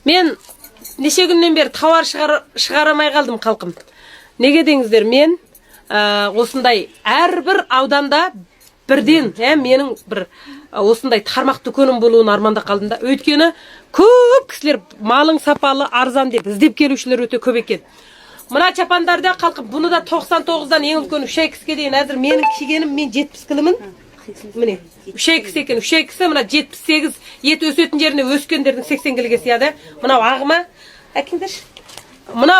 Мен неше күннен бері тауар шығарамай қалдым қалқым. Неге деңіздер, мен осындай әрбір ауданда бірден, менің бір осындай тармақ дүкенім болуын арманда қалдым да. Өйткені көп кісілер малың сапалы, арзан деп іздеп келушілер өте көп екен. Мына чапандарда қалқып, бұны да 99-дан ең үлкен 3X-ке дейін әзір менің кигенім, мен 70 кілімін. Міне, 3X екен, 3X мына 78 ет өсетін жеріне өскендердің 80 кіліге сияды. Мынау ағыма, әкеңдерші. Мына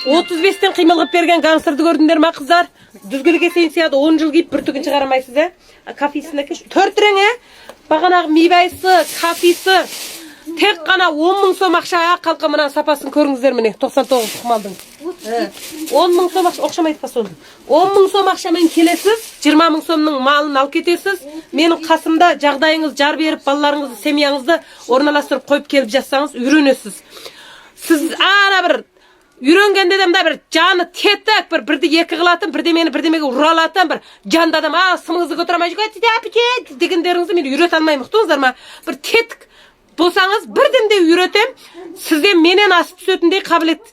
35-тен қимылғып берген гамсырды көрдіңдер ма қыздар? Дүзгіліге сейін сияды, 10 жыл киіп бір түгін шығарамайсыз, Кафесін әкеш. 4 рең, бағанағы мейбайсы, кафесі. Тек қана 10.000 сом ақша қалқа мына сапасын көріңіздер міне 99 тұқмалдың. 10.000 сом ақша оқшамайды па соны. 10.000 сом ақшамен келесіз, 20.000 сомның малын алып кетесіз. Менің қасымда жағдайыңыз жар беріп, балаларыңызды, семьяңызды орналастырып қойып келіп жатсаңыз, үйренесіз. Сіз ана бір үйренгенде де бір жаны тетік, бірді екі қылатын, бірдемені бірдемеге ұралатын, бір жанды адам, сымыңызды көтермей жүрген дегендеріңізді мен үйрете алмаймын, ұқтыңыздар ма? Бір тетік болсаңыз, бірдемде үйретем, сізден менен асып түсетіндей қабілет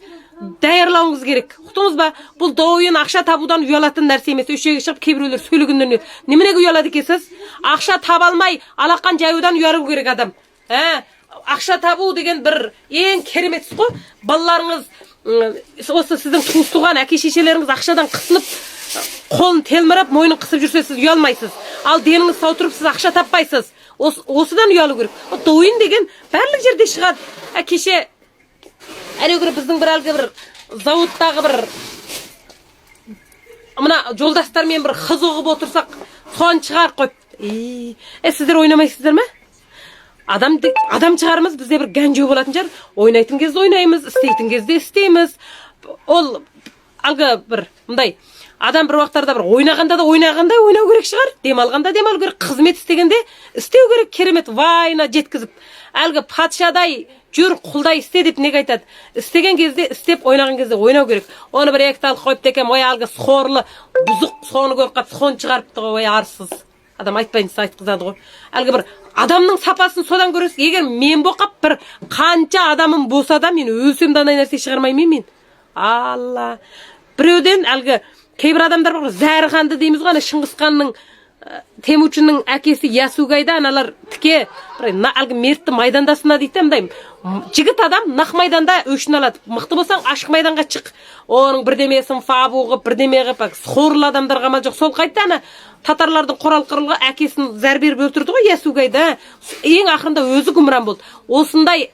даярлауыңыз керек. Ұқтыңыз ба? Бұл дойын ақша табудан ұялатын нәрсе емес. Өшеге шығып кейбіреулер сөйлегендеріне неменеге ұялады екенсіз? Ақша таба алмай, алақан жаюдан ұялу керек адам. Ақша табу деген бір ең керемет іс қой. Балаларыңыз осы сіздің туыс-туған әке-шешелеріңіз ақшадан қысылып, қолын телміріп, мойнын қысып жүрсе сіз ұялмайсыз. Ал деніңіз сау тұрып, сіз ақша таппайсыз. Осыдан ұялу керек. Дойын деген барлық жерде шығады. Кеше әреугірі біздің бір әлгі бір зауыттағы бір мына жолдастармен бір қыз оғып отырсақ, соны шығар қойып. Сіздер ойнамайсыздар ма? Адам шығарымыз бізде бір гәнжеу болатын жар. Ойнайтын кезде ойнаймыз, істейтін кезде істейміз. Ол әлгі бір мұндай адам бір уақыттарда бір ойнағанда да ойнау керек шығар. Демалғанда демалу керек. Қызмет істегенде істеу керек. Керемет вайна жеткізіп. Әлгі патшадай жүр құлдай істе деп неге айтады? Істеген кезде істеп, ойнаған кезде ойнау керек. Оны бір ектал қойып текем, ой әлгі сорлы бұзық соны көріп қап, соны шығарыпты ғой, ой арсыз. Адам айтпайынсы айтқызады ғой. Әлгі бір адамның сапасын содан көресіз. Егер мен боқап бір қанша адамым болса да мен өлсем де андай нәрсе шығармаймын мен. Алла. Біреуден әлгі кейбір адамдар бар, Зәріханды дейміз ғой, Шыңғысханның Темучиннің әкесі Ясугайда аналар тіке әлгі мертті майдандасына дейді мындайым. Жігіт адам нақ майданда өшін алады. Мықты болсаң ашық майданға шық. Оның бірдемесін фабу ғып, бірдеме ғып, сорлы адамдарға ма жоқ. Сол қайтты ана татарлардың қорал қырылға әкесін зәр беріп өлтірді ғой Ясугайда. Ең ақырында өзі гүмран болды. Осындай